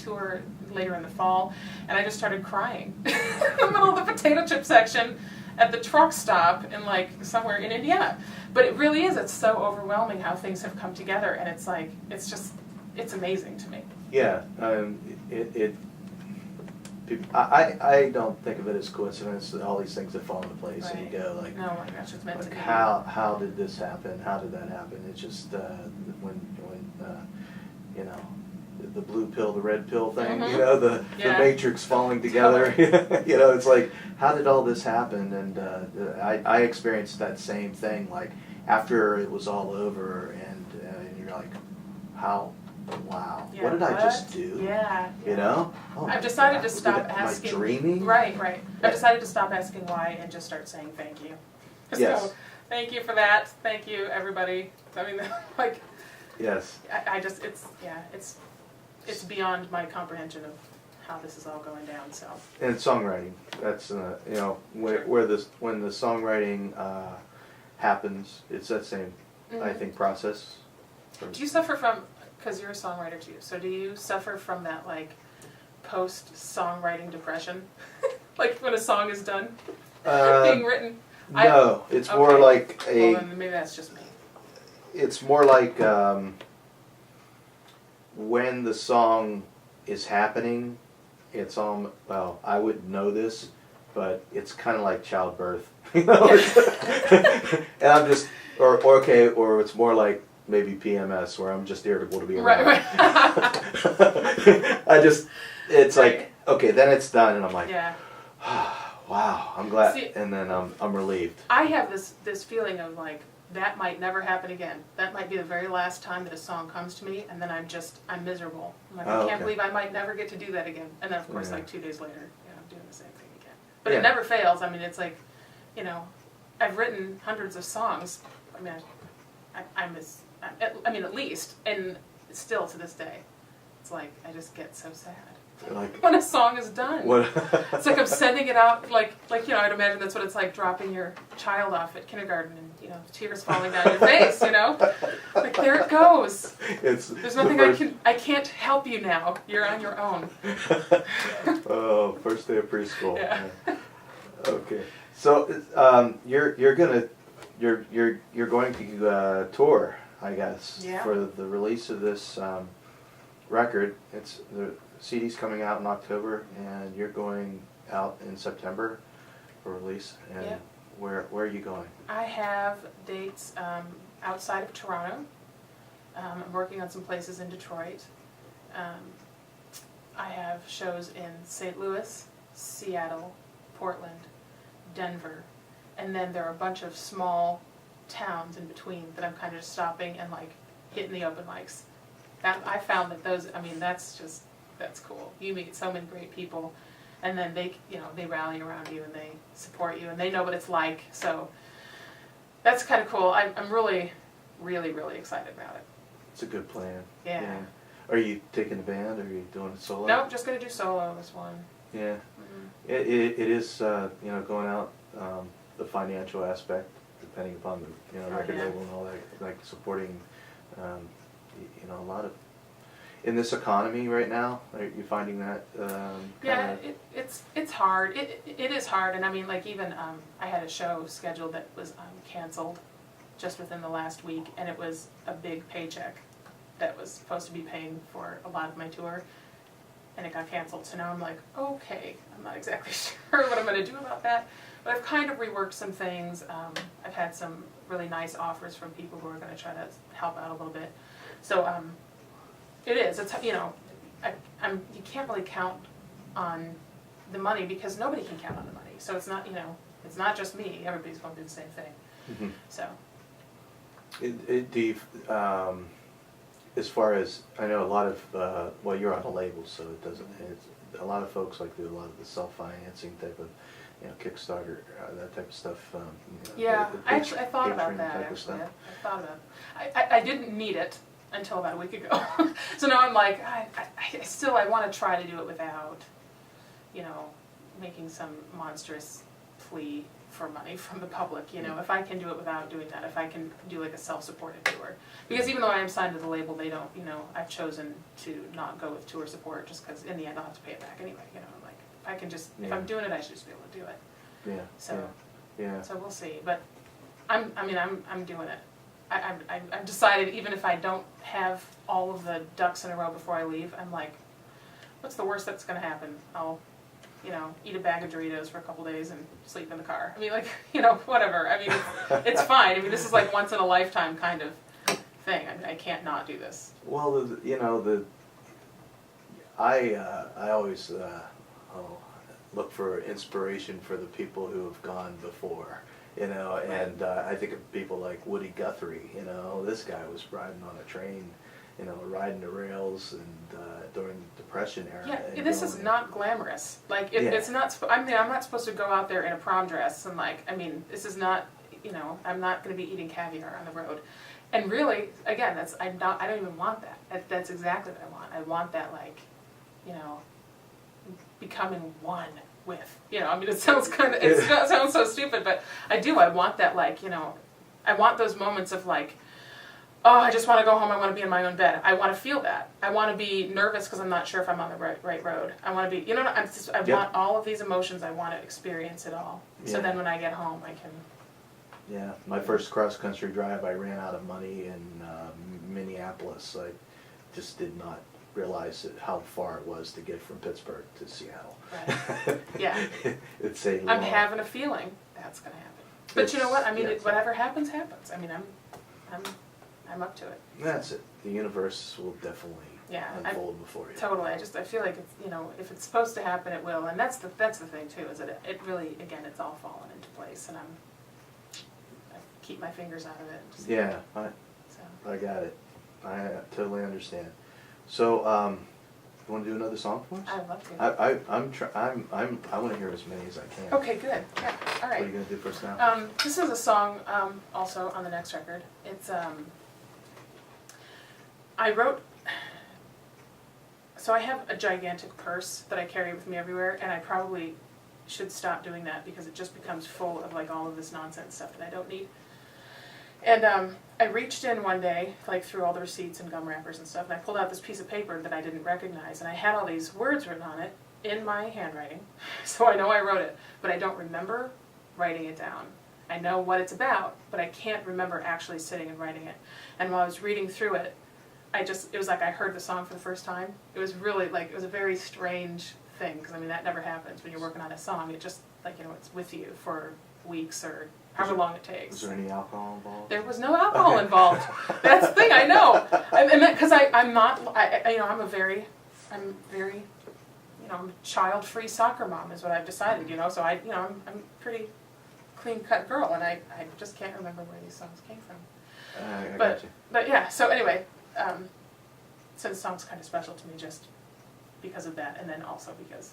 tour later in the fall, and I just started crying in the middle of the potato chip section at the truck stop in like somewhere in Indiana. But it really is, it's so overwhelming how things have come together, and it's like, it's amazing to me. Yeah, I don't think of it as coincidence that all these things have fallen into place, and you go like, no, my gosh, it's meant to be. How did this happen? How did that happen? It's just when you know, the blue pill, the red pill thing, Mm-hmm. you know, the matrix falling together. You know, it's like, how did all this happen? And I experienced that same thing, like after it was all over, and you're like, how? Wow, Yeah, what did I just do? Yeah. You know? Oh I've decided God. to stop asking. Am I dreaming? Right. Yeah. I've decided to stop asking why and just start saying thank you. Yes. So, thank you for that. Thank you, everybody. I mean, like. Yes. I just, it's beyond my comprehension of how this is all going down, so. And songwriting, that's, you know, when the songwriting happens, it's that same, I think, process. Do you suffer from, because you're a songwriter too, so do you suffer from that, like, post-songwriting depression? Like, when a song is done, being written? No, it's more like well, then maybe that's just me. It's more like when the song is happening, it's on, well, I wouldn't know this, but it's kind of like childbirth. You know? And I'm just, or it's more like maybe PMS, where I'm just irritable to be around. Right. It's like, okay, then it's done, and I'm like, Yeah. wow, I'm glad, See, and then I'm relieved. I have this feeling of like, that might never happen again. That might be the very last time that a song comes to me, and then I'm miserable. I'm like, I can't believe I might never get to do that again. And then, of course, like 2 days later, I'm doing the same thing again. But it never fails. I mean, it's like, you know, I've written hundreds of songs. I mean, I mean, at least, and still to this day, it's like, I just get so sad. Like, when a song is done. It's like I'm sending it out, like you know, I'd imagine that's what it's like dropping your child off at kindergarten and, you know, tears falling down your face, you know? Like, there it goes. There's nothing I can't help you now. You're on your own. Oh, first day of preschool. Yeah. Okay. So, you're going to tour, I guess, for the release of this record. It's the CD's coming out in October, and you're going out in September for release. And where are you going? I have dates outside of Toronto. I'm working on some places in Detroit. I have shows in St. Louis, Seattle, Portland, Denver, and then there are a bunch of small towns in between that I'm kind of just stopping and like hitting the open mics. I found that those, I mean, that's cool. You meet so many great people, and then they rally around you and they support you and they know what it's like. So that's kind of cool. I'm really, really, really excited about it. It's a good plan. Yeah. Are you taking the band, or are you doing it solo? Nope, just gonna do solo this one. Yeah. It is going out, the financial aspect, depending upon the record label and all that, like supporting a lot of, in this economy right now, are you finding that it's hard. It is hard, and I mean, like, even I had a show scheduled that was canceled just within the last week, and it was a big paycheck that was supposed to be paying for a lot of my tour, and it got canceled. So now I'm like, okay, I'm not exactly sure what I'm going to do about that, but I've kind of reworked some things. I've had some really nice offers from people who are going to try to help out a little bit. So it is. It's, you know, you can't really count on the money because nobody can count on the money. So it's not, it's not just me. Everybody's going to do the same thing. Mm-hmm. So. Do you, as far as, I know a lot of, you're on a label, so it doesn't, a lot of folks like do a lot of the self-financing type of, Kickstarter, that type of stuff. I thought about that, actually. I thought about it. I didn't need it until about a week ago. So now I'm like, I want to try to do it without, making some monstrous plea for money from the public, you know, if I can do it without doing that, if I can do like a self-supported tour. Because even though I am signed to the label, they don't, you know, I've chosen to not go with tour support just because in the end I'll have to pay it back anyway, you know, like, if I can just, if Yeah. I'm doing it, I should just be able to do it. Yeah, So, yeah. so we'll see, but I'm doing it. I've decided even if I don't have all of the ducks in a row before I leave, I'm like, what's the worst that's gonna happen? I'll, you know, eat a bag of Doritos for a couple days and sleep in the car. I mean, like, you know, whatever. I mean, it's fine. I mean, this is like once in a lifetime kind of thing. I mean, I can't not do this. Well, you know, I always look for inspiration for the people who have gone before, you know, and I think of people like Woody Guthrie, you know, this guy was riding on a train, you know, riding the rails and during the Depression era. Yeah, and this is going- not glamorous. Like, Yeah. it's not, I mean, I'm not supposed to go out there in a prom dress and like, I mean, this is not, you know, I'm not gonna be eating caviar on the road. And really, again, I don't even want that. That's exactly what I want. I want that, like, you know, becoming one with, you know, I mean, it sounds it sounds so stupid, but I do. I want that, like, you know, I want those moments of like, oh, I just want to go home. I want to be in my own bed. I want to feel that. I want to be nervous because I'm not sure if I'm on the right road. I want to be, you know, I Yep. want all of these emotions. I want to experience it all. So Yeah. then when I get home, I can. Yeah, my first cross-country drive, I ran out of money in Minneapolis. I just did not realize how far it was to get from Pittsburgh to Seattle. Right. Yeah. It's a I'm long- having a feeling that's going to happen. But you know what? I mean, Yeah, whatever happens, happens. I mean, I'm up to it. That's it. The universe will definitely Yeah, unfold before you. Totally. I feel like it's, you know, if it's supposed to happen, it will. And that's the thing too, is that it really, again, it's all fallen into place, and I keep my fingers out of it. Just, Yeah, so. I got it. I totally understand. So, you want to do another song for us? I'd love to. I want to hear as many as I can. Okay, good. Yeah. All What are right. you gonna do for us now? This is a song also on the next record. It's I wrote. So I have a gigantic purse that I carry with me everywhere, and I probably should stop doing that because it just becomes full of like all of this nonsense stuff that I don't need. And I reached in one day, like through all the receipts and gum wrappers and stuff, and I pulled out this piece of paper that I didn't recognize, and I had all these words written on it in my handwriting, so I know I wrote it, but I don't remember writing it down. I know what it's about, but I can't remember actually sitting and writing it. And while I was reading through it, it was like I heard the song for the first time. It was really like, it was a very strange thing, because I mean, that never happens when you're working on a song. It just, like, you know, it's with you for weeks or however long it takes. Was there any alcohol involved? There was no alcohol involved. That's the thing, I know. Because I'm not, you know, I'm very, you know, I'm a child-free soccer mom is what I've decided, you know, so I'm a pretty clean-cut girl, and I just can't remember where these songs came from. I But, got you. but yeah, so anyway, so the song's kind of special to me just because of that, and then also because